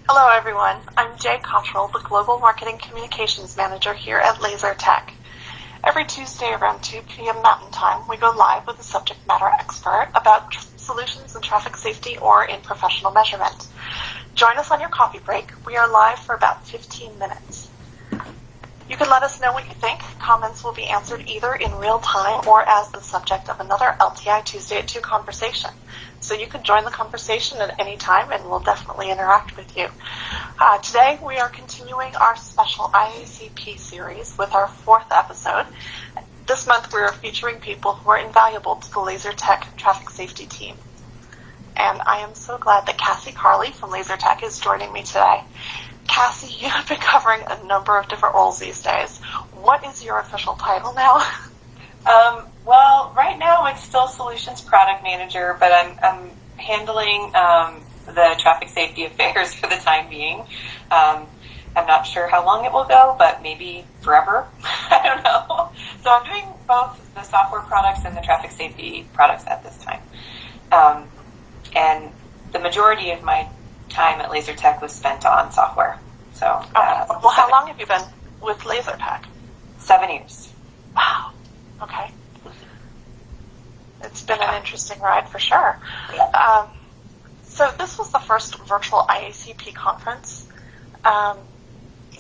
Hello, everyone. I'm Jay Cottrell, the Global Marketing Communications Manager here at Laser Tech. Every Tuesday around 2 p.m. Mountain Time, we go live with a subject matter expert about solutions in traffic safety or in professional measurement. Join us on your coffee break. We are live for about 15 minutes. You can let us know what you think. Comments will be answered either in real time or as the subject of another LTI Tuesday at 2 conversation. So you can join the conversation at any time and we'll definitely interact with you. Today we are continuing our special IACP series with our 4th episode. This month we are featuring people who are invaluable to the Laser Tech traffic safety team. And I am so glad that Kassie Carley from Laser Tech is joining me today. Kassie, you have been covering a number of different roles these days. What is your official title now? Well, right now it's still Solutions Product Manager, but I'm handling the traffic safety affairs for the time being. I'm not sure how long it will go, but maybe forever. I don't know. So I'm doing both the software products and the traffic safety products at this time. And the majority of my time at Laser Tech was spent on software. So, well, how long have you been with Laser Tech? 7 years. Wow. Okay. It's been an interesting ride for sure. So this was the first virtual IACP conference, and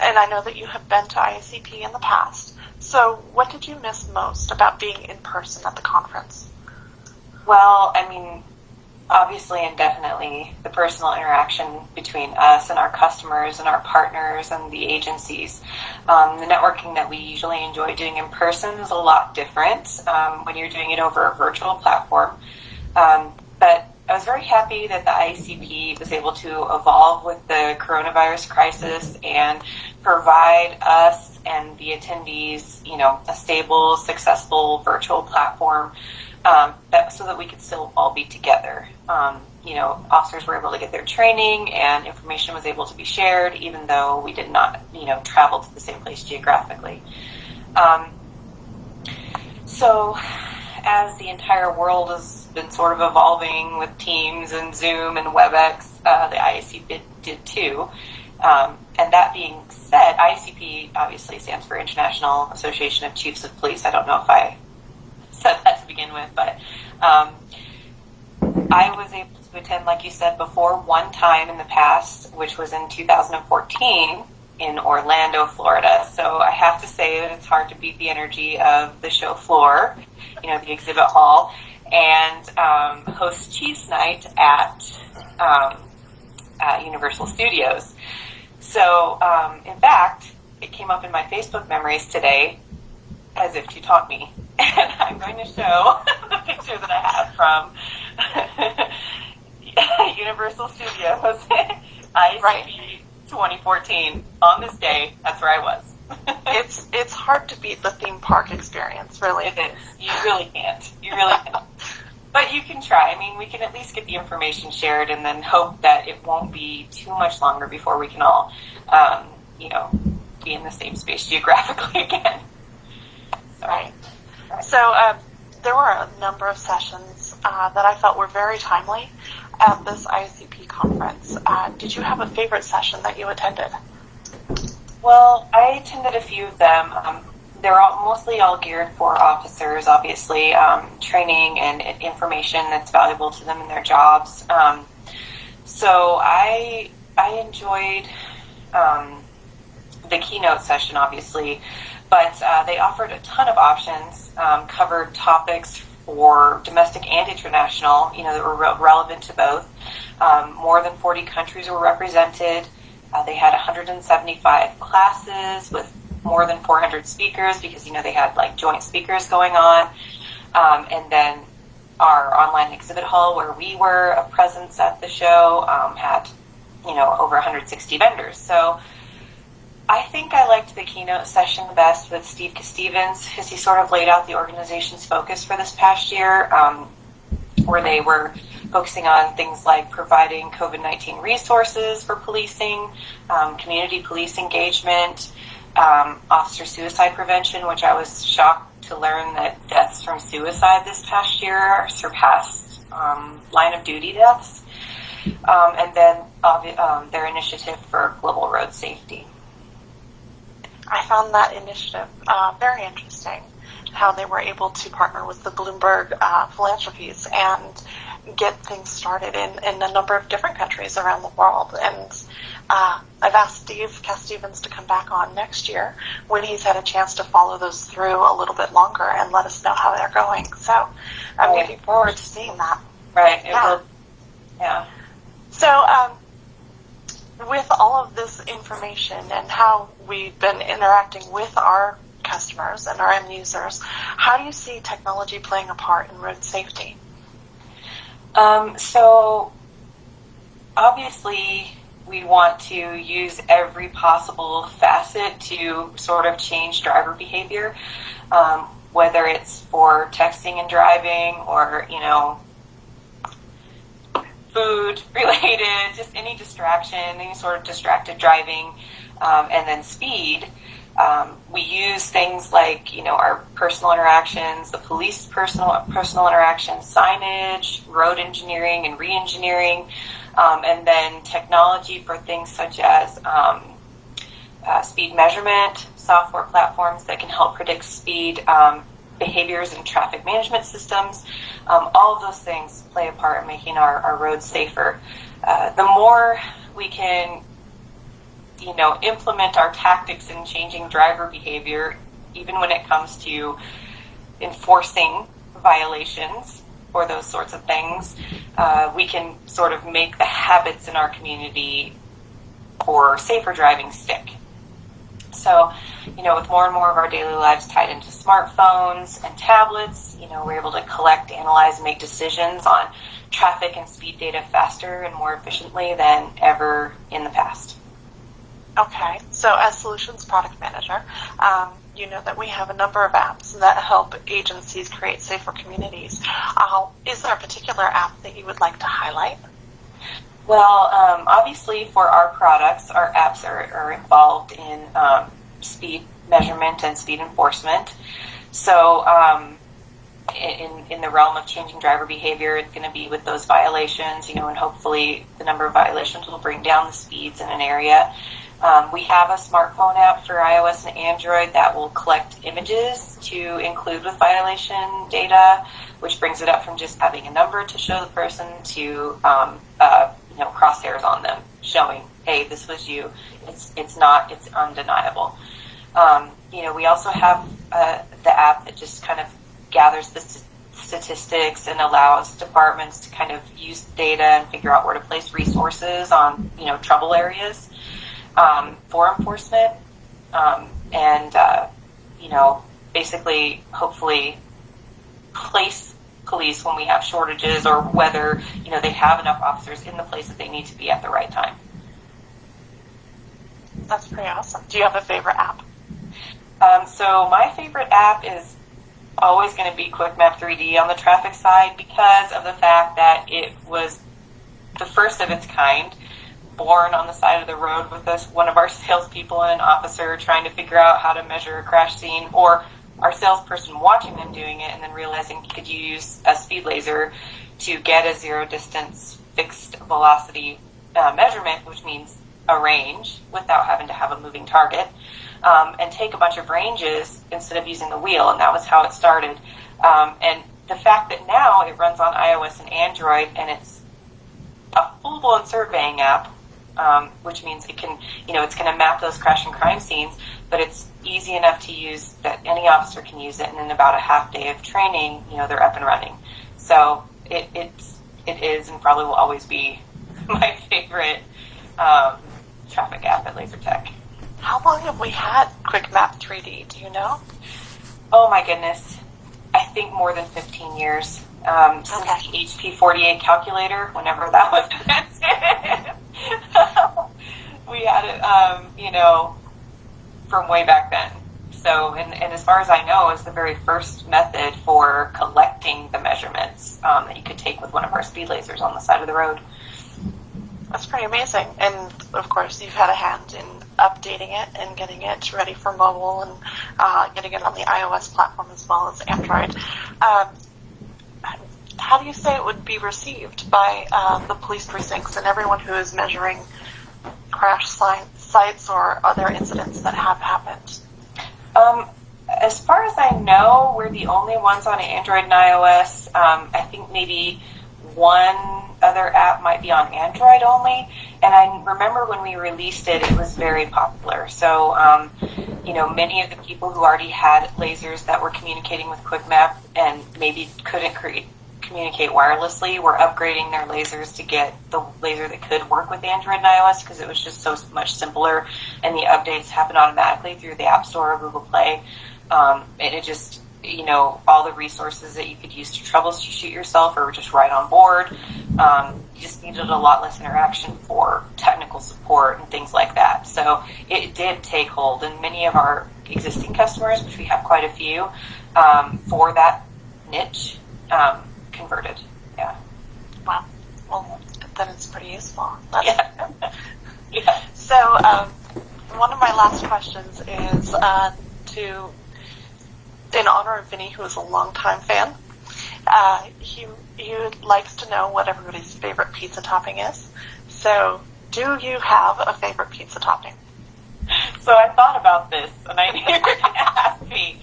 I know that you have been to IACP in the past. So what did you miss most about being in person at the conference? Well, I mean, obviously and definitely the personal interaction between us and our customers and our partners and the agencies. The networking that we usually enjoy doing in person is a lot different when you're doing it over a virtual platform. But I was very happy that the IACP was able to evolve with the coronavirus crisis and provide us and the attendees, a stable, successful virtual platform so that we could still all be together. Officers were able to get their training and information was able to be shared even though we did not, travel to the same place geographically. So as the entire world has been sort of evolving with Teams and Zoom and WebEx, the IACP did too. And that being said, IACP obviously stands for International Association of Chiefs of Police. I don't know if I said that to begin with, but I was able to attend, like you said before, one time in the past, which was in 2014 in Orlando, Florida. So I have to say that it's hard to beat the energy of the show floor, the exhibit hall, and host Chiefs Night at Universal Studios. So, in fact, it came up in my Facebook memories today as if to taunt me. And I'm going to show the picture that I have from Universal Studios, IACP 2014. On this day, that's where I was. It's hard to beat the theme park experience, really. It is. You really can't. You really can't. But you can try. I mean, we can at least get the information shared and then hope that it won't be too much longer before we can all, be in the same space geographically again. So. Right. So there were a number of sessions that I felt were very timely at this IACP conference. Did you have a favorite session that you attended? Well, I attended a few of them. They're mostly all geared for officers, obviously, training and information that's valuable to them in their jobs. So I enjoyed the keynote session, obviously, but they offered a ton of options, covered topics for domestic and international, that were relevant to both. More than 40 countries were represented. They had 175 classes with more than 400 speakers because, they had like joint speakers going on. And then our online exhibit hall where we were a presence at the show had, over 160 vendors. So I think I liked the keynote session the best with Steve Stevens because he sort of laid out the organization's focus for this past year, where they were focusing on things like providing COVID-19 resources for policing, community police engagement, officer suicide prevention, which I was shocked to learn that deaths from suicide this past year surpassed line of duty deaths. and then their initiative for global road safety. I found that initiative very interesting, how they were able to partner with the Bloomberg philanthropies and get things started in a number of different countries around the world. And I've asked Cass Stevens to come back on next year when he's had a chance to follow those through a little bit longer and let us know how they're going. So I'm looking forward to seeing that. Right. Yeah. So with all of this information and how we've been interacting with our customers and our end users, how do you see technology playing a part in road safety? So obviously we want to use every possible facet to sort of change driver behavior, whether it's for texting and driving or, food related, just any distraction, any sort of distracted driving, and then speed. We use things like, our personal interactions, the police personal interactions, signage, road engineering and re-engineering, and then technology for things such as speed measurement, software platforms that can help predict speed behaviors and traffic management systems. All of those things play a part in making our roads safer. The more we can implement our tactics in changing driver behavior, even when it comes to enforcing violations or those sorts of things, we can sort of make the habits in our community for safer driving stick. So, with more and more of our daily lives tied into smartphones and tablets, we're able to collect, analyze, and make decisions on traffic and speed data faster and more efficiently than ever in the past. Okay, so as Solutions Product Manager, you know that we have a number of apps that help agencies create safer communities. Is there a particular app that you would like to highlight? Well, obviously for our products, our apps are involved in speed measurement and speed enforcement. So in the realm of changing driver behavior, it's going to be with those violations, and hopefully the number of violations will bring down the speeds in an area. We have a smartphone app for iOS and Android that will collect images to include with violation data, which brings it up from just having a number to show the person to crosshairs on them, showing, hey, this was you. It's undeniable. We also have the app that just kind of gathers the statistics and allows departments to kind of use data and figure out where to place resources on, trouble areas for enforcement, and basically, hopefully, place police when we have shortages or whether, they have enough officers in the place that they need to be at the right time. That's pretty awesome. Do you have a favorite app? So my favorite app is always going to be QuickMap 3D on the traffic side because of the fact that it was the first of its kind, born on the side of the road with one of our salespeople and an officer trying to figure out how to measure a crash scene, or our salesperson watching them doing it and then realizing, could you use a speed laser to get a zero distance fixed velocity measurement, which means a range without having to have a moving target, and take a bunch of ranges instead of using the wheel, and that was how it started. And the fact that now it runs on iOS and Android, and it's a full-blown surveying app, which means it can, it's going to map those crash and crime scenes, but it's easy enough to use that any officer can use it, and in about a half day of training, they're up and running. So it is and probably will always be my favorite traffic app at LaserTech. How long have we had QuickMap 3D? Do you know? Oh my goodness. I think more than 15 years. Since the HP 48 calculator, whenever that was invented. We had it, from way back then. So, and as far as I know, it's the very first method for collecting the measurements that you could take with one of our speed lasers on the side of the road. That's pretty amazing. And, of course, you've had a hand in updating it and getting it ready for mobile and getting it on the iOS platform as well as Android. how do you say it would be received by the police precincts and everyone who is measuring crash sites or other incidents that have happened? As far as I know, we're the only ones on Android and iOS. I think maybe one other app might be on Android only. And I remember when we released it, it was very popular. So, many of the people who already had lasers that were communicating with QuickMap and maybe couldn't communicate wirelessly were upgrading their lasers to get the laser that could work with Android and iOS because it was just so much simpler, and the updates happen automatically through the App Store or Google Play. And it just, all the resources that you could use to troubleshoot yourself or just right on board. You just needed a lot less interaction for technical support and things like that. So it did take hold, and many of our existing customers, which we have quite a few, for that niche, converted. Yeah. Wow. Well, then it's pretty useful. Yeah. Yeah. So one of my last questions is in honor of Vinny, who is a longtime fan. He likes to know what everybody's favorite pizza topping is. So, do you have a favorite pizza topping? So I thought about this, and I knew you were going to ask me.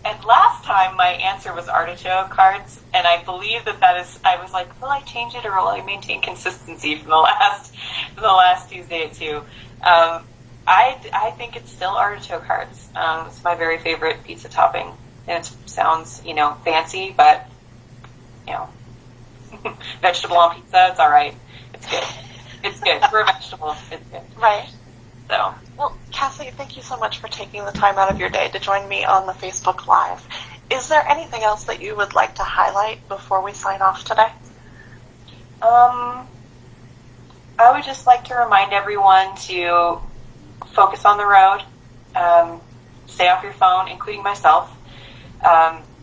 And last time my answer was artichoke hearts, and I believe that is. I was like, will I change it or will I maintain consistency from the last Tuesday at 2? I think it's still artichoke hearts. It's my very favorite pizza topping, and it sounds fancy, but vegetable on pizza, it's all right. It's good. It's good for a vegetable. It's good. Right. So. Well, Kassie, thank you so much for taking the time out of your day to join me on the Facebook Live. Is there anything else that you would like to highlight before we sign off today? I would just like to remind everyone to focus on the road, stay off your phone, including myself,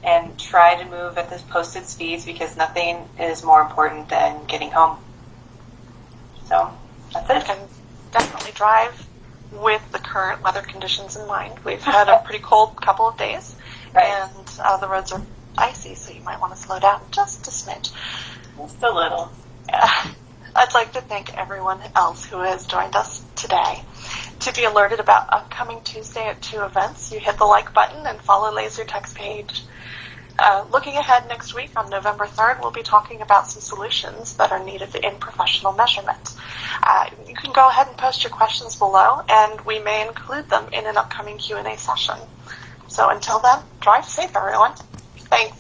and try to move at the posted speeds because nothing is more important than getting home. So, that's it. And definitely drive with the current weather conditions in mind. We've had a pretty cold couple of days, right. And the roads are icy, so you might want to slow down just a smidge. Just a little. Yeah. I'd like to thank everyone else who has joined us today. To be alerted about upcoming Tuesday at 2 events, you hit the like button and follow LaserTech's page. Looking ahead next week on November 3rd, we'll be talking about some solutions that are needed in professional measurement. You can go ahead and post your questions below, and we may include them in an upcoming Q&A session. So until then, drive safe, everyone. Thanks.